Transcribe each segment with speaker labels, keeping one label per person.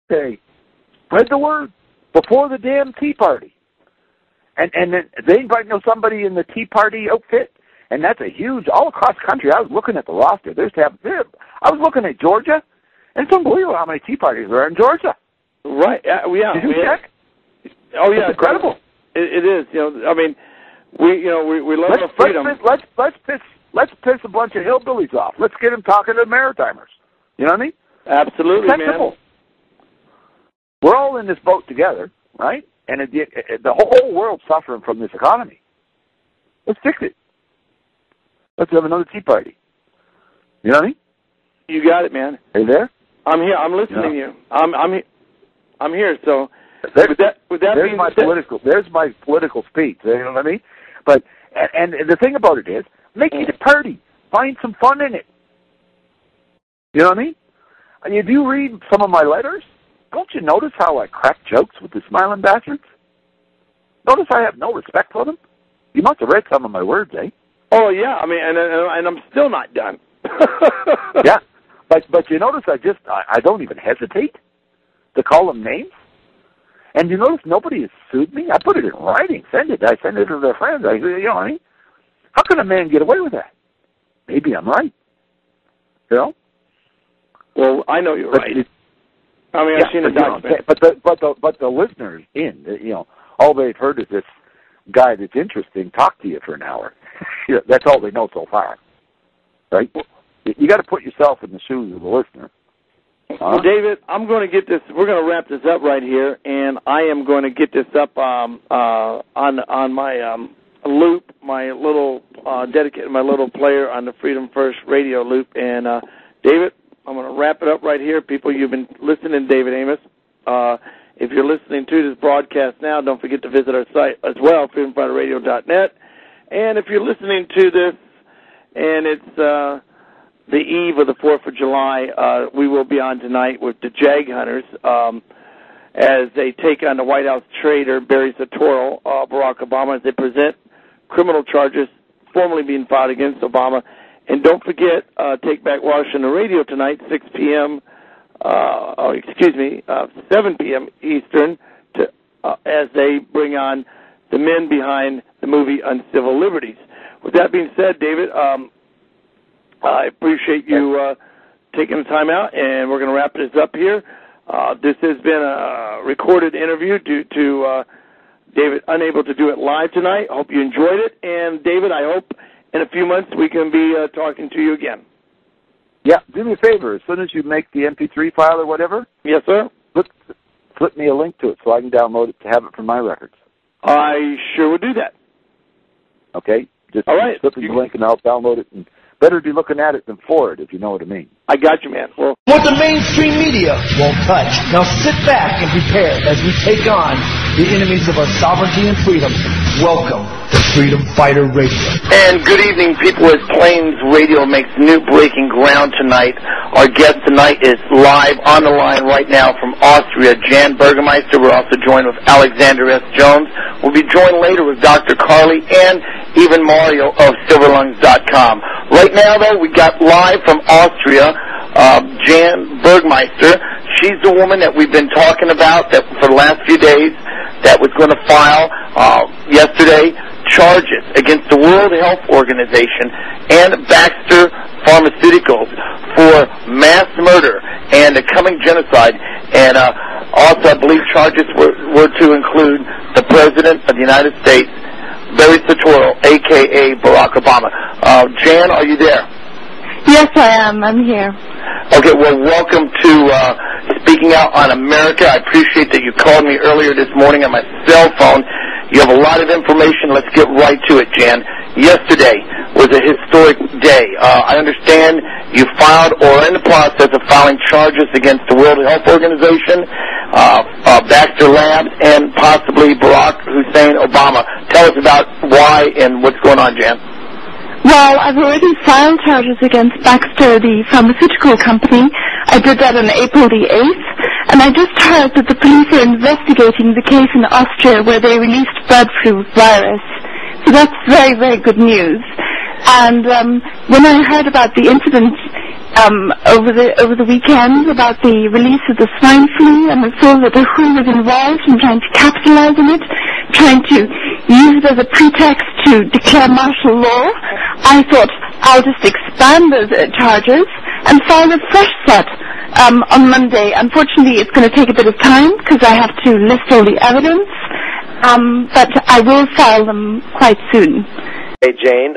Speaker 1: Hey, spread the word before the damn Tea Party. And they invite somebody in the Tea Party outfit, and that's a huge, all across the country. I was looking at the roster. I was looking at Georgia, and it's unbelievable how many Tea Parties there are in Georgia.
Speaker 2: Right? Yeah.
Speaker 1: Did you check?
Speaker 2: Oh yeah,
Speaker 1: it's incredible.
Speaker 2: It is. I mean, we love our freedom.
Speaker 1: Let's piss a bunch of hillbillies off. Let's get them talking to the Maritimers. You know what I mean?
Speaker 2: Absolutely,
Speaker 1: it's
Speaker 2: man.
Speaker 1: Simple. We're all in this boat together, right? And the whole world's suffering from this economy. Let's fix it. Let's have another Tea Party. You know what I mean?
Speaker 2: You got it, man.
Speaker 1: Are you there?
Speaker 2: I'm here. I'm listening to you. I'm here. So
Speaker 1: there's
Speaker 2: my
Speaker 1: political speech. You know what I mean? But and the thing about it is, make it a party. Find some fun in it. You know what I mean? And if you read some of my letters, don't you notice how I crack jokes with the smiling bastards? Notice I have no respect for them? You must have read some of my words, eh?
Speaker 2: Oh, yeah. I mean, and I'm still not done.
Speaker 1: Yeah. But you notice I don't even hesitate to call them names. And you notice nobody has sued me? I put it in writing. I send it to their friends. You know what I mean? How can a man get away with that? Maybe I'm right. You know?
Speaker 2: Well, I know you're right. I've seen the document.
Speaker 1: But the listeners all they've heard is this guy that's interesting talk to you for an hour. That's all they know so far, right? You got to put yourself in the shoes of the listener.
Speaker 2: Well, David, I'm going to get this. We're going to wrap this up right here, and I am going to get this up on my loop, my little dedicated, my little player on the Freedom First radio loop. And David, I'm going to wrap it up right here. People, you've been listening to David Amos. If you're listening to this broadcast now, don't forget to visit our site as well, freedomfighterradio.net. And if you're listening to this and it's the eve of the 4th of July, we will be on tonight with the Jag Hunters as they take on the White House traitor, Barry Soetoro, Barack Obama, as they present criminal charges formally being filed against Obama. And don't forget, Take Back Washington Radio tonight, 6 p.m., 7 p.m. Eastern, as they bring on the men behind the movie Uncivil Liberties. With that being said, David, I appreciate you taking the time out, and we're going to wrap this up here. This has been a recorded interview due to David unable to do it live tonight. I hope you enjoyed it. And, David, I hope in a few months we can be talking to you again.
Speaker 1: Yeah, do me a favor. As soon as you make the MP3 file or whatever,
Speaker 2: yes, sir,
Speaker 1: flip me a link to it so I can download it to have it for my records.
Speaker 2: I sure would do that.
Speaker 1: Okay? Just
Speaker 2: all right.
Speaker 1: Flip me the link and I'll download it. And better be looking at it than for it, if you know what I mean.
Speaker 2: I got you, man. Well,
Speaker 3: what the mainstream media won't touch. Now sit back and prepare as we take on the enemies of our sovereignty and freedom. Welcome to Freedom Fighter Radio.
Speaker 4: And good evening, people. As Plains Radio makes new breaking ground tonight, our guest tonight is live on the line right now from Austria, Jan Burgermeister. We're also joined with Alexander S. Jones. We'll be joined later with Dr. Carly and even Mario of Silverlungs.com. Right now, though, we got live from Austria, Jan Burgermeister. She's the woman that we've been talking about that for the last few days that was going to file yesterday charges against the World Health Organization and Baxter Pharmaceuticals for mass murder and a coming genocide. And also, I believe charges were to include the President of the United States, Barry Soetoro, a.k.a. Barack Obama. Jan, are you there?
Speaker 5: Yes, I am. I'm here.
Speaker 4: Okay, well, welcome to Speaking Out on America. I appreciate that you called me earlier this morning on my cell phone. You have a lot of information. Let's get right to it, Jan. Yesterday was a historic day. I understand you filed or are in the process of filing charges against the World Health Organization, Baxter Labs, and possibly Barack Hussein Obama. Tell us about why and what's going on, Jan.
Speaker 5: Well, I've already filed charges against Baxter, the pharmaceutical company. I did that on April the 8th, and I just heard that the police are investigating the case in Austria where they released bird flu virus. So that's very, very good news. And when I heard about the incident over the weekend about the release of the swine flu, and I saw that the WHO was involved in trying to capitalize on it, trying to use it as a pretext to declare martial law. I thought I'll just expand those charges and file a fresh set on Monday. Unfortunately, it's going to take a bit of time because I have to list all the evidence, but I will file them quite soon.
Speaker 6: Hey, Jane.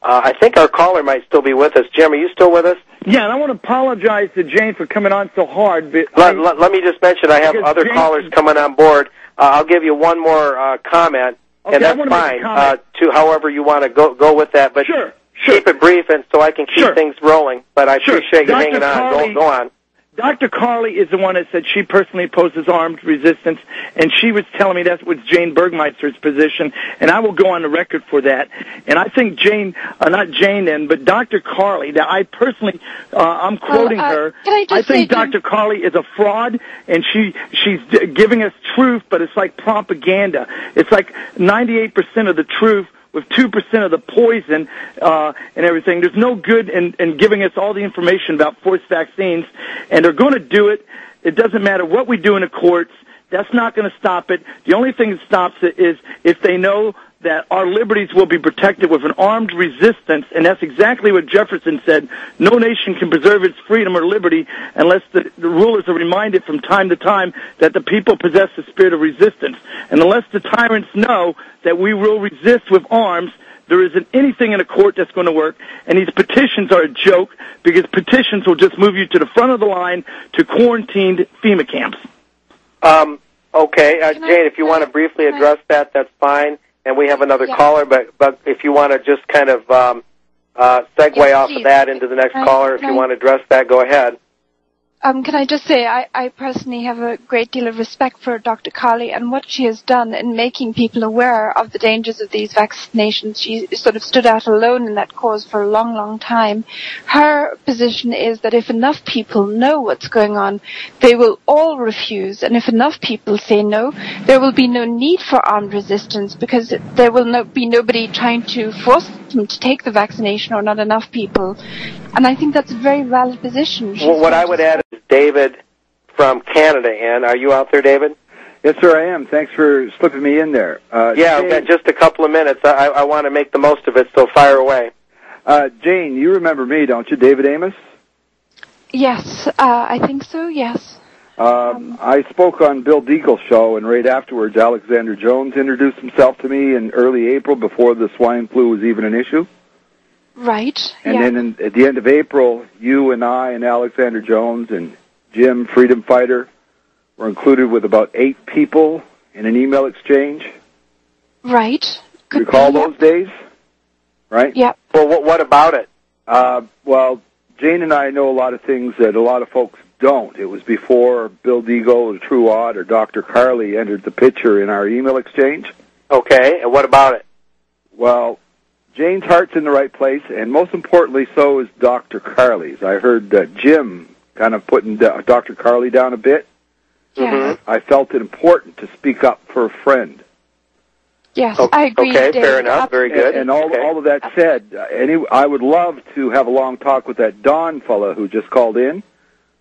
Speaker 6: I think our caller might still be with us. Jim, are you still with us?
Speaker 2: Yeah, and I want to apologize to Jane for coming on so hard. But
Speaker 6: let me just mention I have other callers coming on board. I'll give you one more comment,
Speaker 2: okay,
Speaker 6: and that's fine. To however you want to go with that, but
Speaker 2: sure.
Speaker 6: Keep it brief, and so I can keep things rolling. But I appreciate you hanging on. Go on.
Speaker 2: Dr. Carly is the one that said she personally opposes armed resistance, and she was telling me that was Jane Bergmeister's position, and I will go on the record for that. And I think not Jane then, but Dr. Carly, that I personally, I'm quoting her. I think Dr. Carly is a fraud, and she's giving us truth, but it's like propaganda. It's like 98% of the truth with 2% of the poison and everything. There's no good in giving us all the information about forced vaccines, and they're going to do it. It doesn't matter what we do in the courts. That's not going to stop it. The only thing that stops it is if they know that our liberties will be protected with an armed resistance, and that's exactly what Jefferson said. No nation can preserve its freedom or liberty unless the rulers are reminded from time to time that the people possess the spirit of resistance. And unless the tyrants know that we will resist with arms, there isn't anything in a court that's going to work, and these petitions are a joke because petitions will just move you to the front of the line to quarantined FEMA camps.
Speaker 6: Okay, Jane, if you want to briefly address that, that's fine. And we have another caller, but if you want to just kind of segue off of that into the next caller, if you want to address that, go ahead.
Speaker 7: Can I just say I personally have a great deal of respect for Dr. Carly and what she has done in making people aware of the dangers of these vaccinations. She sort of stood out alone in that cause for a long, long time. Her position is that if enough people know what's going on, they will all refuse. And if enough people say no, there will be no need for armed resistance because there will be nobody trying to force them to take the vaccination, or not enough people. And I think that's a very valid position.
Speaker 6: Well, what I would add is David from Canada, Ann. Are you out there, David?
Speaker 1: Yes, sir, I am. Thanks for slipping me in there.
Speaker 6: Yeah, Jane, I've got just a couple of minutes. I want to make the most of it, so fire away.
Speaker 1: Jane, you remember me, don't you, David Amos?
Speaker 7: Yes, I think so, yes.
Speaker 1: I spoke on Bill Deagle's show, and right afterwards, Alexander Jones introduced himself to me in early April before the swine flu was even an issue.
Speaker 7: Right.
Speaker 1: And then at the end of April, you and I and Alexander Jones and Jim, Freedom Fighter, were included with about 8 people in an email exchange.
Speaker 7: Right.
Speaker 1: Recall those days? Right?
Speaker 7: Yep.
Speaker 6: Well, what about it?
Speaker 1: Well, Jane and I know a lot of things that a lot of folks don't. It was before Bill Deagle or True Odd or Dr. Carly entered the picture in our email exchange.
Speaker 6: Okay, and what about it?
Speaker 1: Well, Jane's heart's in the right place, and most importantly, so is Dr. Carly's. I heard Jim kind of putting Dr. Carly down a bit.
Speaker 7: Yeah.
Speaker 6: Mm-hmm.
Speaker 1: I felt it important to speak up for a friend.
Speaker 7: Yes, I agree.
Speaker 6: Okay,
Speaker 7: David.
Speaker 6: fair enough. Very good.
Speaker 1: And all of that said, I would love to have a long talk with that Don fella who just called in.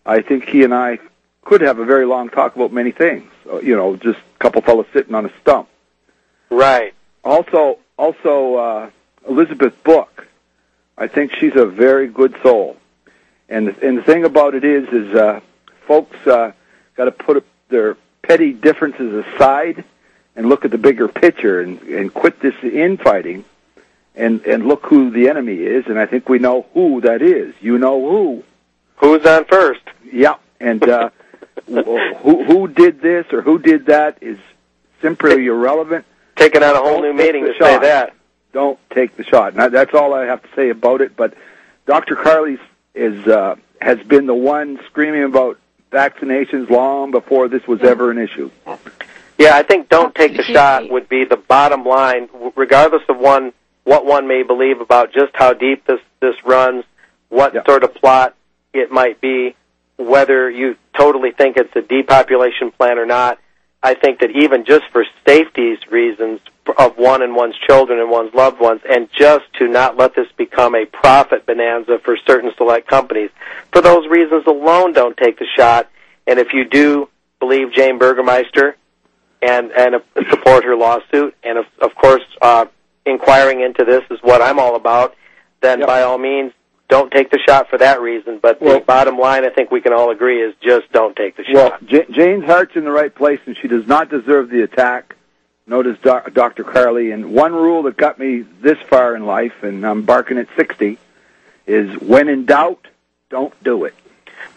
Speaker 1: I think he and I could have a very long talk about many things. You know, just a couple fellas sitting on a stump.
Speaker 6: Right.
Speaker 1: Also, Elizabeth Book. I think she's a very good soul. And the thing about it is folks got to put their petty differences aside and look at the bigger picture and quit this infighting and look who the enemy is. And I think we know who that is. You know who.
Speaker 6: Who's on first?
Speaker 1: Yeah. And who did this or who did that is simply irrelevant.
Speaker 6: Taking on a whole new meaning to say that.
Speaker 1: Don't take the shot. Now, that's all I have to say about it. But Dr. Carly has been the one screaming about vaccinations long before this was ever an issue.
Speaker 6: Yeah, I think don't take the shot would be the bottom line, regardless of what one may believe about just how deep this runs, what sort of plot it might be, whether you totally think it's a depopulation plan or not. I think that even just for safety's reasons, of one and one's children and one's loved ones, and just to not let this become a profit bonanza for certain select companies. For those reasons alone, don't take the shot. And if you do believe Jane Burgermeister and support her lawsuit, and of course inquiring into this is what I'm all about, then by all means, don't take the shot for that reason. But the bottom line, I think we can all agree, is just don't take the shot.
Speaker 1: Well, Jane's heart's in the right place, and she does not deserve the attack. Nor does Dr. Carly. And one rule that got me this far in life, and I'm barking at 60, is when in doubt, don't do it.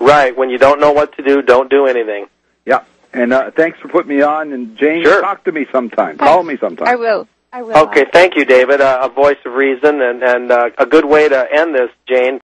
Speaker 6: Right. When you don't know what to do, don't do anything.
Speaker 1: Yeah. And thanks for putting me on. And Jane, talk to me sometime.
Speaker 7: Thanks.
Speaker 1: Call me sometime.
Speaker 7: I will.
Speaker 6: Okay. Thank you, David. A voice of reason and a good way to end this, Jane.